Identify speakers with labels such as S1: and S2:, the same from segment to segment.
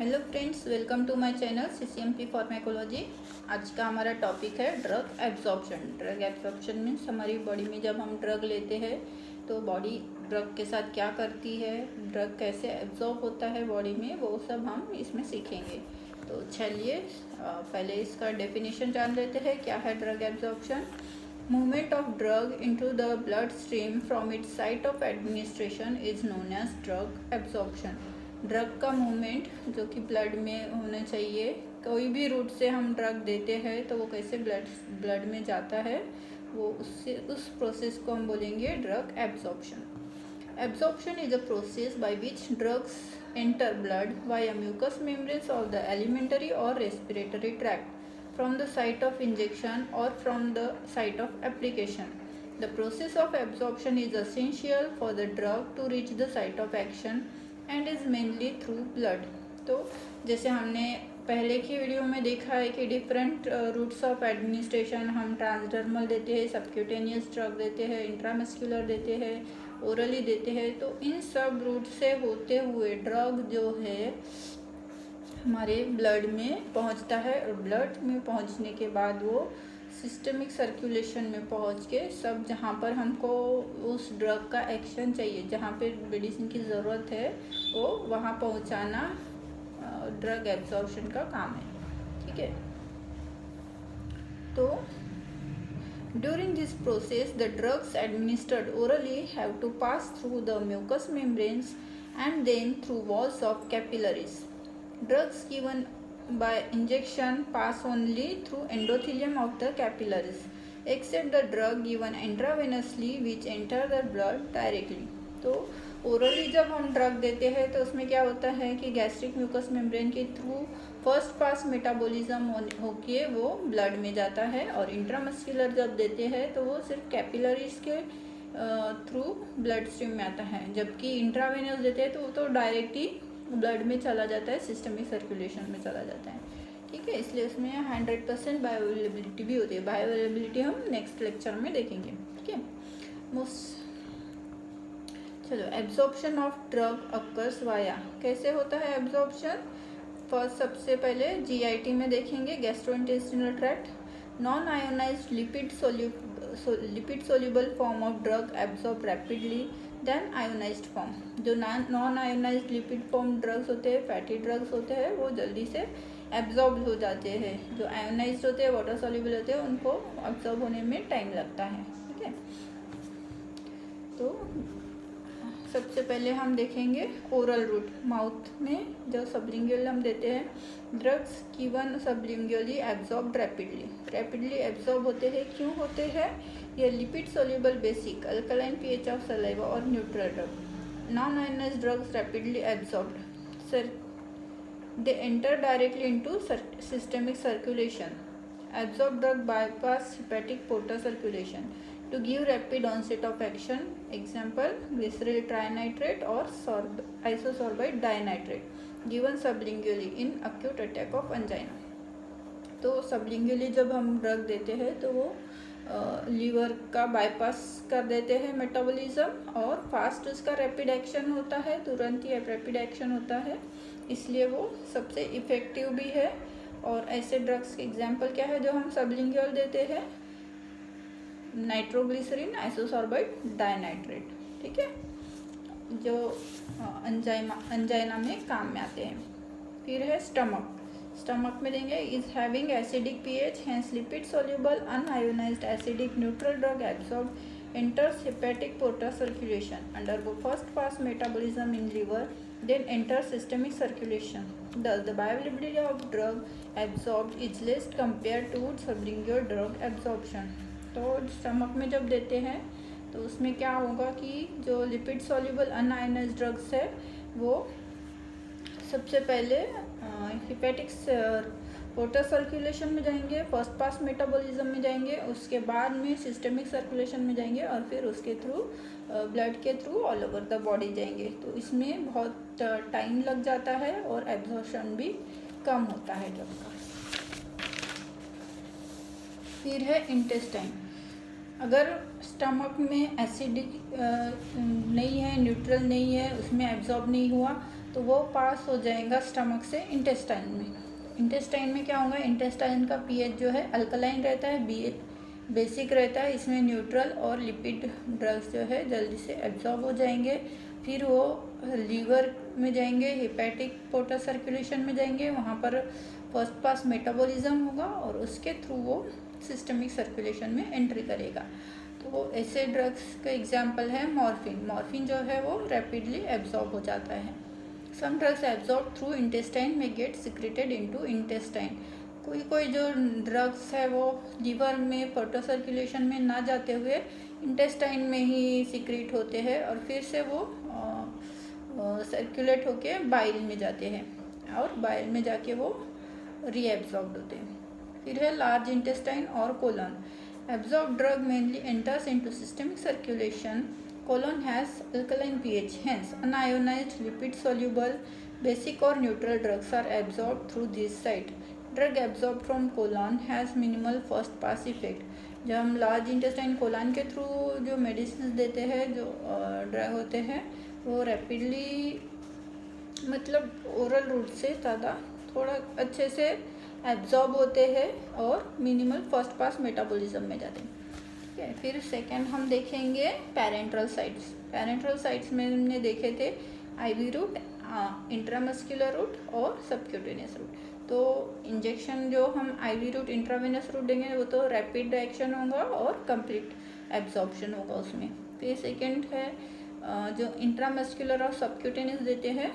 S1: Hello friends, welcome to my channel CCMP pharmacology. आज का हमारा टॉपिक है drug absorption. Drug absorption means हमारी बॉडी में जब हम ड्रग लेते हैं तो बॉडी ड्रग के साथ क्या करती है, ड्रग कैसे एब्जॉर्ब होता है बॉडी में, वो सब हम इसमें सीखेंगे। तो चलिए पहले इसका डेफिनेशन जान लेते हैं। क्या है drug absorption? Movement of drug into the blood stream from its site of administration is known as drug absorption. Drug का मूवमेंट जो कि ब्लड में होना चाहिए, कोई भी रूट से हम ड्रग देते हैं तो वो कैसे ब्लड में जाता है, वो उससे उस प्रोसेस को हम बोलेंगे drug absorption. Absorption is a process by which drugs enter blood via mucous membranes of the alimentary और respiratory tract from the site of injection or from the site of application. The process of absorption is essential for the drug to reach the site of action and is mainly through blood. तो जैसे हमने पहले की video में देखा है कि different roots of administration, हम ट्रांसडर्मल देते हैं, सबक्यूटेनियस ड्रग देते हैं, इंट्रामस्कुलर देते हैं, ओरली देते हैं। तो इन सब रूट से होते हुए ड्रग जो है हमारे ब्लड में पहुंचता है और ब्लड में पहुंचने के बाद वो सिस्टमिक सर्कुलेशन में पहुंच के सब जहाँ पर हमको उस ड्रग का एक्शन चाहिए, जहाँ पे मेडिसिन की ज़रूरत है, वो वहाँ पहुँचाना ड्रग एब्जॉर्प्शन का काम है। ठीक है। तो during this process the drugs administered orally have to pass through the mucous membranes and then through walls of capillaries. Drugs given by injection pass only through endothelium of the capillaries, except the drug given intravenously which enter the blood directly. तो orally जब हम drug देते हैं तो उसमें क्या होता है कि गैस्ट्रिक म्यूकस मेम्ब्रेन के थ्रू फर्स्ट पास मेटाबॉलिज्म होके वो ब्लड में जाता है, और इंट्रामस्कुलर जब देते हैं तो वो सिर्फ कैपिलरीज के थ्रू ब्लड स्ट्रीम में आता है, जबकि इंट्रावेनस देते हैं तो वो तो डायरेक्ट ही ब्लड में चला जाता है, सिस्टमिक सर्कुलेशन में चला जाता है। ठीक है, इसलिए उसमें 100% बायोअवेलेबिलिटी भी होती है। बायोअवेलेबिलिटी हम नेक्स्ट लेक्चर में देखेंगे। ठीक है। चलो, absorption of drug occurs via, कैसे होता है एब्जॉर्प्शन? फर्स्ट सबसे पहले GIT में देखेंगे, gastrointestinal tract. Non ionised lipid soluble form of drug absorb rapidly than ionised form. जो non ionised lipid form drugs होते हैं, फैटी ड्रग्स होते हैं, वो जल्दी से एब्जॉर्ब हो जाते हैं। जो आयोनाइज्ड होते हैं, वाटर सॉल्युबल होते हैं, उनको एब्जॉर्ब होने में टाइम लगता है। ठीक है। तो सबसे पहले हम देखेंगे ओरल रूट, माउथ में जो सबलिंगुअल हम देते हैं। Drugs given sublingually absorb rapidly absorb होते हैं। क्यों होते हैं? ये lipid soluble basic alkaline pH of saliva और neutral drug. Non ionised drugs rapidly absorbed, they enter directly into systemic circulation. Absorbed drug bypass hepatic portal circulation to give rapid onset of action. Example, glyceryl trinitrate or isosorbide dinitrate given sublingually in acute attack of angina. तो sublingually जब हम drug देते हैं तो वो liver का bypass कर देते हैं मेटाबॉलिज्म, और फास्ट उसका रैपिड एक्शन होता है, तुरंत ही रैपिड एक्शन होता है, इसलिए वो सबसे इफ़ेक्टिव भी है। और ऐसे ड्रग्स के एग्जांपल क्या है जो हम सबलिंगुअल देते हैं? Nitroglycerin, isosorbide dinitrate. ठीक है, जो अंजाइना में काम में आते हैं। फिर है स्टमक में देंगे, is having acidic pH, hence lipid soluble unionised acidic neutral drug absorb enters hepatic portal circulation, undergo first pass metabolism in liver, then enters systemic circulation. Thus, the bioavailability of drug absorbed is less compared to sublingual drug absorption. तो stomach में जब देते हैं तो उसमें क्या होगा कि जो लिपिड सॉल्युबल अनआयोनाइज्ड ड्रग्स है वो सबसे पहले हिपेटिक पोर्टल सर्कुलेशन में जाएंगे, फर्स्ट पास मेटाबॉलिज्म में जाएंगे, उसके बाद में सिस्टमिक सर्कुलेशन में जाएंगे, और फिर उसके थ्रू ब्लड के through all over the body जाएंगे। तो इसमें बहुत टाइम लग जाता है और एब्जॉर्प्शन भी कम होता है ड्रग का। फिर है इंटेस्टाइन। अगर स्टमक में एसिडिक नहीं है, न्यूट्रल नहीं है, उसमें एब्जॉर्ब नहीं हुआ तो वो पास हो जाएगा स्टमक से इंटेस्टाइन में। इंटेस्टाइन में क्या होगा, इंटेस्टाइन का पीएच जो है अल्कलाइन रहता है, बेसिक रहता है। इसमें न्यूट्रल और लिपिड ड्रग्स जो है जल्दी से एब्जॉर्ब हो जाएंगे। फिर वो लीवर में जाएंगे, हेपेटिक पोर्टल सर्कुलेशन में जाएंगे, वहाँ पर फर्स्ट पास मेटाबॉलिज्म होगा और उसके थ्रू वो सिस्टमिक सर्कुलेशन में एंट्री करेगा। तो ऐसे ड्रग्स का एग्जाम्पल है मॉर्फिन। मॉर्फिन जो है वो रैपिडली एब्जॉर्ब हो जाता है। Some drugs absorb through intestine में गेट सिक्रेटेड इनटू इंटेस्टाइन। कोई जो ड्रग्स है वो लीवर में पोर्टल सर्कुलेशन में ना जाते हुए इंटेस्टाइन में ही सिक्रेट होते हैं और फिर से वो सर्कुलेट होके बाइल में जाते हैं और बाइल में जाके वो रीएब्जॉर्ब्ड होते हैं। फिर है लार्ज इंटेस्टाइन और colon. Absorb drug mainly enters into systemic circulation. Colon has alkaline pH, hence unionized lipid soluble basic or neutral drugs are absorbed through this site. Drug absorbed from colon has minimal first pass effect. जब हम large intestine colon के through जो medicine देते हैं, जो drug होते हैं, वो रैपिडली मतलब ओरल रूट से ज़्यादा थोड़ा अच्छे से एब्जॉर्ब होते हैं और मिनिमल फर्स्ट पास मेटाबॉलिज्म में जाते हैं। ठीक है, फिर सेकंड हम देखेंगे पैरेंट्रल साइट्स। पैरेंट्रल साइट्स में हमने देखे थे आईवी रूट, इंट्रामस्कुलर रूट और सबक्यूटेनियस रूट। तो इंजेक्शन जो हम आईवी रूट, इंट्रावेनस रूट देंगे वो तो रैपिड एक्शन होगा और कंप्लीट एब्जॉर्प्शन होगा उसमें। फिर सेकंड है जो इंट्रामस्कुलर और सबक्यूटेनियस देते हैं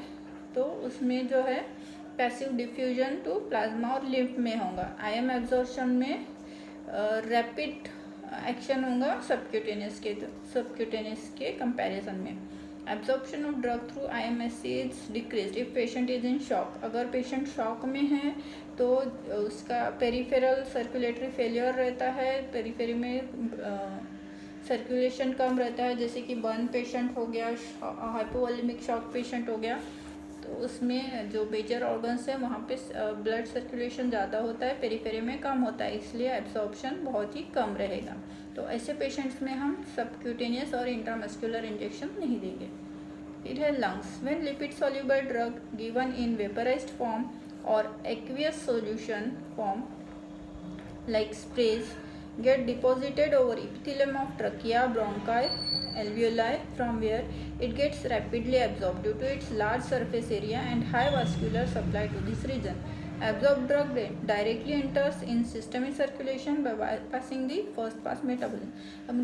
S1: तो उसमें जो है पैसिव डिफ्यूजन टू प्लाज्मा और लिम्फ में होगा। आईएम एब्जॉर्प्शन में रैपिड एक्शन होगा सबक्यूटेनियस के कंपैरिजन में। Absorption of drug through IMS is decreased if patient is in shock. अगर पेशेंट शॉक में है तो उसका पेरिफेरल सर्कुलेटरी फेलियर रहता है, पेरिफेरी में सर्कुलेशन कम रहता है, जैसे कि बर्न पेशेंट हो गया, हाइपोवोलेमिक शॉक पेशेंट हो गया, तो उसमें जो मेजर ऑर्गन्स है वहाँ पे ब्लड सर्कुलेशन ज़्यादा होता है, पेरिफेरी में कम होता है, इसलिए एब्जॉर्प्शन बहुत ही कम रहेगा। तो ऐसे पेशेंट्स में हम सबक्यूटेनियस और इंट्रामस्कुलर इंजेक्शन नहीं देंगे। फिर है lungs. When lipid soluble drug given in vaporised form और aqueous solution form like sprays get deposited over epithelium of trachea, bronchi, alveoli, from where it gets rapidly absorbed due to its large surface area and high vascular supply to this region. Absorbed drug directly enters in systemic circulation by bypassing the first pass metabolism. अब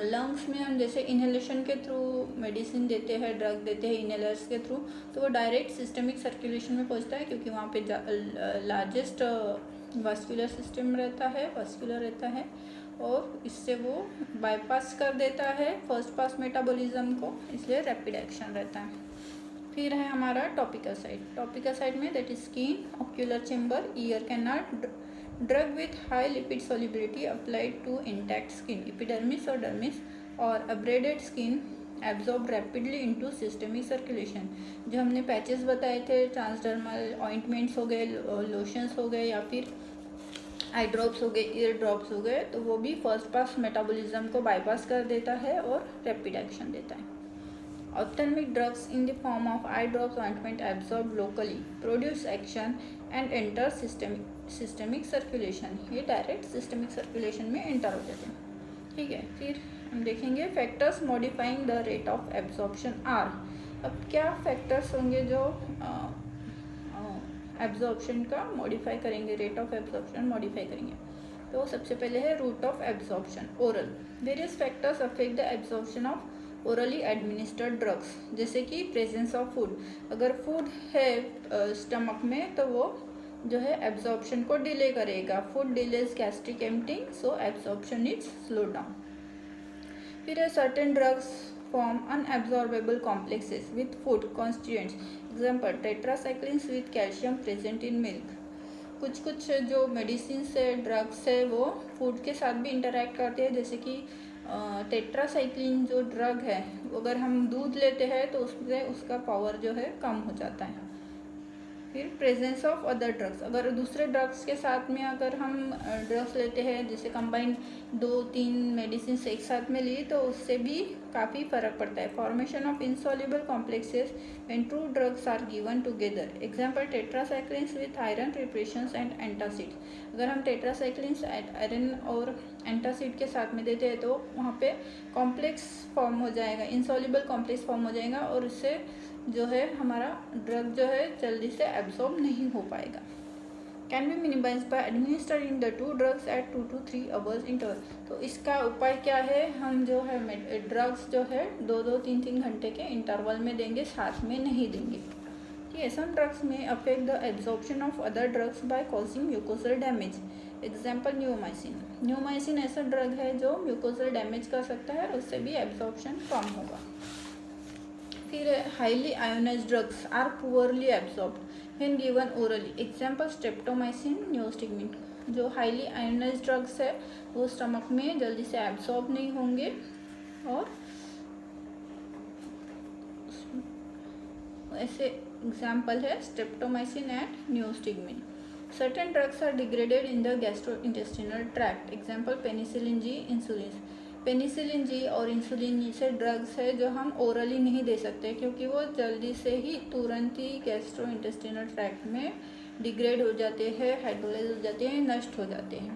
S1: lungs में हम जैसे inhalation के through medicine देते हैं, drug देते हैं inhalers के थ्रू, तो वो डायरेक्ट सिस्टमिक सर्कुलेशन में पहुंचता है क्योंकि वहाँ पे लार्जेस्ट वास्कुलर सिस्टम रहता है और इससे वो बाईपास कर देता है फर्स्ट पास मेटाबॉलिज्म को, इसलिए रैपिड एक्शन रहता है। फिर है हमारा टॉपिकल साइट। टॉपिकल साइट में that is skin, ocular chamber, ear canal, drug with high lipid solubility applied to intact skin, epidermis और डर्मिस और abraded skin absorb rapidly into systemic circulation. जो हमने पैचेस बताए थे, ट्रांसडर्मल ऑइंटमेंट्स हो गए, lotions हो गए या फिर आई ड्रॉप्स हो गए, ईयर ड्रॉप्स हो गए, तो वो भी फर्स्ट पास मेटाबॉलिज्म को बाईपास कर देता है और रैपिड एक्शन देता है। Ophthalmic drugs in the form of eye drops ointment absorb locally, produce action and enter systemic circulation. ये डायरेक्ट सिस्टमिक सर्कुलेशन में एंटर हो जाते हैं। ठीक है, फिर हम देखेंगे factors modifying the rate of absorption are. अब क्या फैक्टर्स होंगे जो एब्जॉर्प्शन का मॉडिफाई करेंगे, रेट ऑफ एब्जॉर्प्शन मॉडिफाई करेंगे। तो सबसे पहले है route of absorption, oral. Various factors affect the absorption of orally administered drugs, जैसे कि प्रेजेंस ऑफ फूड। अगर फूड है स्टमक में तो वो जो है एब्जॉर्प्शन को डिले करेगा। Food delays gastric emptying, so absorption is slow down. फिर है certain drugs form unabsorbable complexes with food constituents, example tetracyclines with calcium present in milk. कुछ जो मेडिसिन है, ड्रग्स है, वो फूड के साथ भी इंटरैक्ट करते हैं, जैसे कि टेट्रासाइक्लिन जो ड्रग है, अगर हम दूध लेते हैं तो उसमें उसका पावर जो है कम हो जाता है। फिर प्रेजेंस ऑफ अदर ड्रग्स, अगर दूसरे ड्रग्स के साथ में अगर हम ड्रग्स लेते हैं, जैसे कंबाइंड 2-3 मेडिसिन एक साथ में ली, तो उससे भी काफ़ी फर्क पड़ता है। Formation of insoluble complexes when 2 drugs are given together, example tetracyclines with iron preparations and antacid. अगर हम टेट्रासाइक्लिन्स आयरन और एंटासिड के साथ में देते हैं तो वहाँ पे कॉम्प्लेक्स फॉर्म हो जाएगा, इंसॉल्युबल कॉम्प्लेक्स फॉर्म हो जाएगा, और उससे जो है हमारा ड्रग जो है जल्दी से एब्जॉर्ब नहीं हो पाएगा। Can be minimise by administering the 2 drugs at 2 to 3 hours interval. तो इसका उपाय क्या है, हम जो है ड्रग्स जो है 2-3 घंटे के इंटरवल में देंगे, साथ में नहीं देंगे। ठीक है। सम ड्रग्स में affect the absorption of other drugs by causing mucosal damage, example neomycin. Neomycin ऐसा ड्रग है जो म्यूकोसल डैमेज कर सकता है और उससे भी एब्जॉर्प्शन कम होगा। फिर highly ionised drugs are poorly absorbed when given orally, example streptomycin, neostigmine. जो हाईली आयोनाइज्ड ड्रग्स है वो स्टमक में जल्दी से एब्जॉर्ब नहीं होंगे, और ऐसे एग्जाम्पल है streptomycin and neostigmine. Certain drugs are degraded in the gastrointestinal tract, example penicillin G, insulin. Penicillin G और इंसुलिन जैसे ड्रग्स है जो हम ओरली नहीं दे सकते, क्योंकि वो जल्दी से ही तुरंत ही गैस्ट्रोइंटेस्टिनल ट्रैक्ट में डिग्रेड हो जाते हैं, हाइड्रोलाइज हो जाते हैं, नष्ट हो जाते हैं।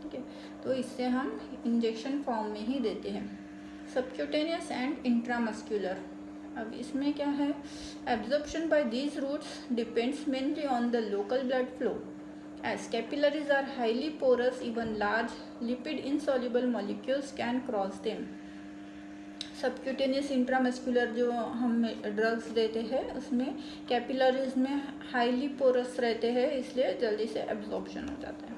S1: ठीक है, तो इससे हम इंजेक्शन फॉर्म में ही देते हैं। सबक्यूटेनियस एंड इंट्रामस्क्यूलर, अब इसमें क्या है, absorption by these routes depends mainly on the local blood flow, as capillaries are highly porous, even large lipid insoluble molecules can cross them। Subcutaneous intramuscular जो हम drugs देते हैं उसमें कैपिलरीज में हाईली पोरस रहते हैं, इसलिए जल्दी से एब्जॉर्प्शन हो जाता है।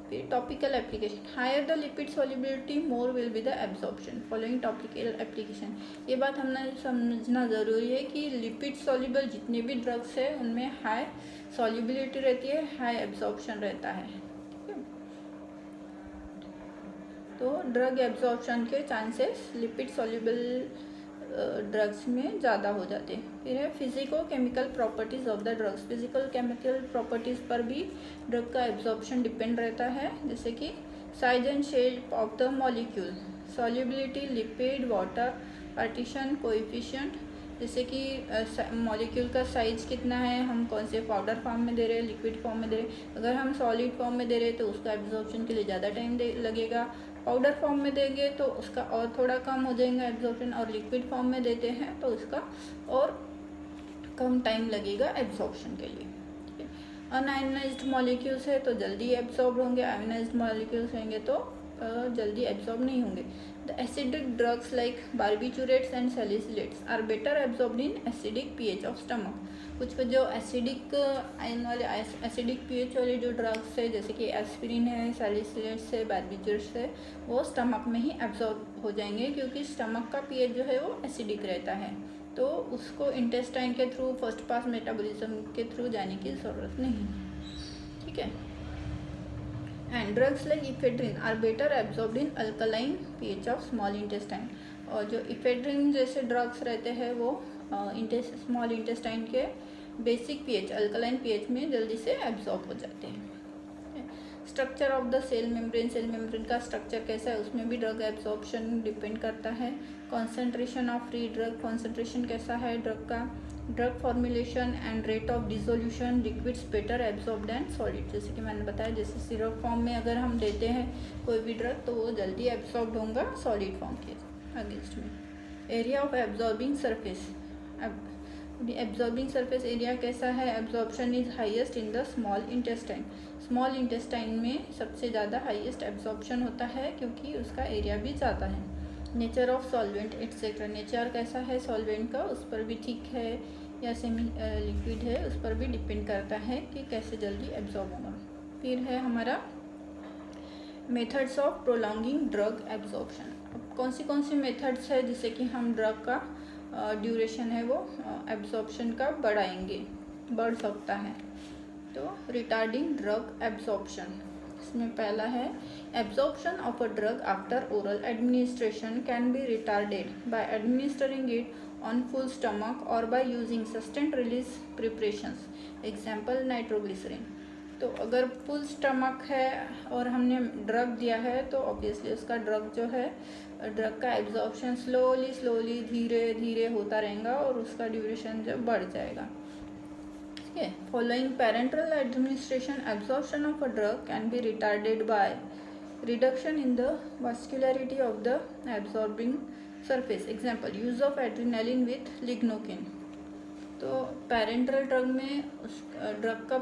S1: फिर topical application, higher the lipid solubility more will be the absorption following topical application. ये बात हमने समझना ज़रूरी है कि लिपिड सॉल्युबल जितने भी ड्रग्स है उनमें हाई सॉल्युबिलिटी रहती है, हाई एब्जॉर्प्शन रहता है। ठीक है, तो ड्रग एब्जॉर्प्शन के चांसेस लिपिड सॉल्युबल ड्रग्स में ज़्यादा हो जाते हैं। फिर है physico chemical properties of the drugs, physical chemical properties पर भी ड्रग का एब्जॉर्प्शन डिपेंड रहता है, जैसे कि size and shape of the molecule, solubility, lipid, water partition coefficient, जैसे कि मॉलिक्यूल का साइज कितना है, हम कौन से पाउडर फॉर्म में दे रहे हैं, लिक्विड फॉर्म में दे रहे हैं। अगर हम सॉलिड फॉर्म में दे रहे हैं तो उसका एब्जॉर्प्शन के लिए ज़्यादा टाइम लगेगा, पाउडर फॉर्म में देंगे तो उसका और थोड़ा कम हो जाएगा एब्जॉर्प्शन, और लिक्विड फॉर्म में देते हैं तो उसका और कम टाइम लगेगा एब्जॉर्प्शन के लिए। अनआयोनाइज्ड मॉलिक्यूल्स है तो जल्दी एब्जॉर्ब होंगे, आयोनाइज्ड मॉलिक्यूल्स होंगे तो जल्दी एब्जॉर्ब नहीं होंगे। The acidic drugs like barbiturates and salicylates are better absorbed in acidic pH of stomach. कुछ जो एसिडिक आयन वाले एसिडिक पीएच वाले जो ड्रग्स है, जैसे कि एस्पिरिन है, सैलिसिलेट्स है, बार्बिचूरेट्स है, वो स्टमक में ही एब्जॉर्ब हो जाएंगे, क्योंकि स्टमक का पीएच जो है वो एसिडिक रहता है, तो उसको इंटेस्टाइन के थ्रू, फर्स्ट पास मेटाबॉलिज्म के थ्रू जाने की ज़रूरत नहीं। ठीक है, and drugs like ephedrine are better absorbed in alkaline pH of small intestine. और जो इफेड्रिन जैसे ड्रग्स रहते हैं वो स्मॉल इंटेस्टाइन के बेसिक पीएच, अल्कलाइन पीएच में जल्दी से एब्जॉर्ब हो जाते हैं। Structure of the cell membrane, cell membrane का स्ट्रक्चर कैसा है उसमें भी ड्रग एब्जॉर्प्शन डिपेंड करता है। Concentration of free drug, concentration कैसा है ड्रग का, drug formulation and rate of dissolution, liquids better absorbed and solid. जैसे कि मैंने बताया, जैसे सिरप फॉर्म में अगर हम देते हैं कोई भी ड्रग तो वो जल्दी एब्जॉर्ब होगा सॉलिड फॉर्म के अगेंस्ट में। Area of absorbing surface, absorbing surface area कैसा है, absorption is highest in the small intestine. Small intestine में सबसे ज़्यादा हाईएस्ट एब्जॉर्प्शन होता है, क्योंकि उसका एरिया भी ज़्यादा है। Nature of solvent etcetera, nature कैसा है सॉल्वेंट का, उस पर भी ठीक है या सेमी लिक्विड है, उस पर भी डिपेंड करता है कि कैसे जल्दी एब्जॉर्ब होगा। फिर है हमारा methods of prolonging drug absorption. अब कौन सी मेथड्स है जिससे कि हम ड्रग का ड्यूरेशन है वो एब्जॉर्प्शन का बढ़ सकता है। तो रिटार्डिंग ड्रग एब्जॉर्प्शन, इसमें पहला है absorption of a drug after oral administration can be retarded by administering it on full stomach or by using sustained release preparations, example nitroglycerin। तो अगर फुल स्टमक है और हमने ड्रग दिया है तो ऑब्वियसली उसका ड्रग जो है, ड्रग का एब्जॉर्प्शन स्लोली धीरे धीरे होता रहेगा और उसका ड्यूरेशन जो बढ़ जाएगा। ठीक है। Following parenteral administration, absorption of a drug can be retarded by reduction in the vascularity of the absorbing surface, example use of adrenaline with lignocaine. तो पैरेंटल ड्रग में उस ड्रग का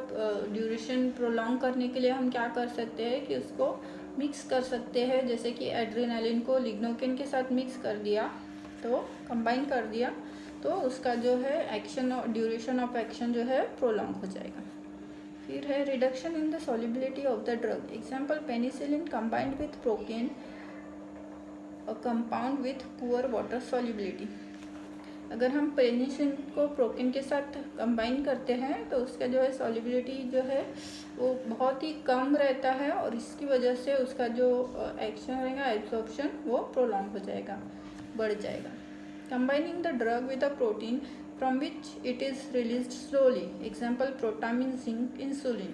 S1: ड्यूरेशन प्रोलॉन्ग करने के लिए हम क्या कर सकते हैं कि उसको मिक्स कर सकते हैं, जैसे कि एड्रेनालिन को लिग्नोकिन के साथ मिक्स कर दिया, तो कंबाइन कर दिया, तो उसका जो है एक्शन और ड्यूरेशन ऑफ एक्शन जो है प्रोलॉन्ग हो जाएगा। फिर है reduction in the solubility of the drug, example penicillin combined with procaine, a compound with poor water solubility. अगर हम पेनिसिलिन को प्रोकेन के साथ कंबाइन करते हैं तो उसका जो है सॉल्युबिलिटी जो है वो बहुत ही कम रहता है और इसकी वजह से उसका जो एक्शन रहेगा, एब्जॉर्प्शन, वो प्रोलॉन्ग हो जाएगा, बढ़ जाएगा। Combining the drug with a protein from which it is released slowly, example protamine, zinc, insulin.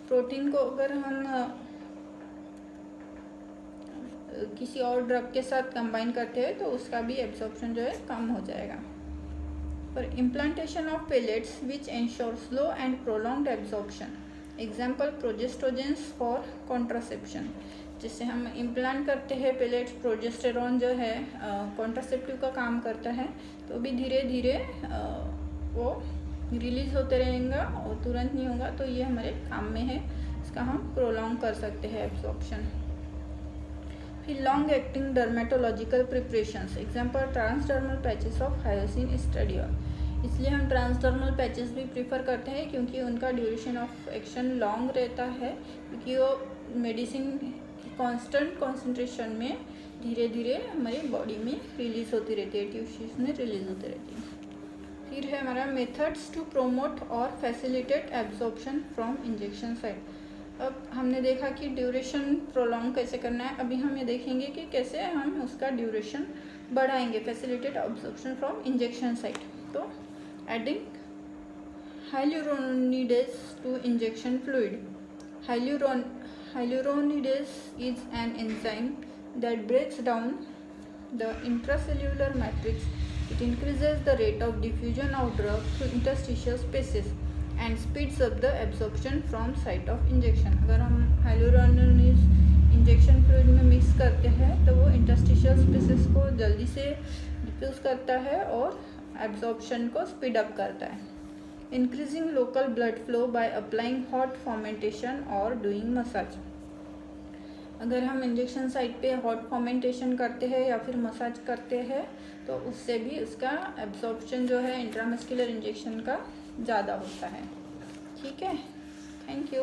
S1: Protein को अगर हम किसी और ड्रग के साथ कंबाइन करते हैं तो उसका भी एब्जॉर्प्शन जो है कम हो जाएगा। For implantation of pellets which ensure slow and prolonged absorption, example progestogens for contraception. जिससे हम इम्प्लांट करते हैं पेलेट्स, प्रोजेस्टेरॉन जो है कॉन्ट्रासेप्टिव का काम करता है, तो भी धीरे धीरे वो रिलीज होते रहेंगे और तुरंत नहीं होगा, तो ये हमारे काम में है, इसका हम प्रोलॉन्ग कर सकते हैं एब्जॉर्प्शन। फिर long acting dermatological preparations, example transdermal patches of hyoscine estradiol. इसलिए हम ट्रांसडर्मल पैचेस भी प्रीफर करते हैं क्योंकि उनका ड्यूरेशन ऑफ एक्शन लॉन्ग रहता है, क्योंकि वो मेडिसिन कांस्टेंट कॉन्सेंट्रेशन में धीरे धीरे हमारी बॉडी में रिलीज होती रहती है, टिश्यूज में रिलीज होती रहती है। फिर है हमारा मेथड्स टू प्रोमोट और facilitate absorption from injection site. अब हमने देखा कि ड्यूरेशन प्रोलॉन्ग कैसे करना है, अभी हम ये देखेंगे कि कैसे हम उसका ड्यूरेशन बढ़ाएंगे, facilitate absorption from injection site. तो adding hyaluronidase to injection fluid. Hyaluronidase is an enzyme that breaks down the intracellular matrix. It increases the rate of diffusion of drug through interstitial spaces and speeds up the absorption from site of injection. अगर हम hyaluronidase injection fluid में mix करते हैं तो वो interstitial spaces को जल्दी से डिफ्यूज करता है और एब्जॉर्प्शन को स्पीड अप करता है। Increasing local blood flow by applying hot fermentation और डूइंग मसाज। अगर हम इंजेक्शन साइट पे हॉट फॉर्मेंटेशन करते हैं या फिर मसाज करते हैं तो उससे भी उसका एब्जॉर्प्शन जो है इंट्रामस्कुलर इंजेक्शन का ज़्यादा होता है। ठीक है, थैंक यू।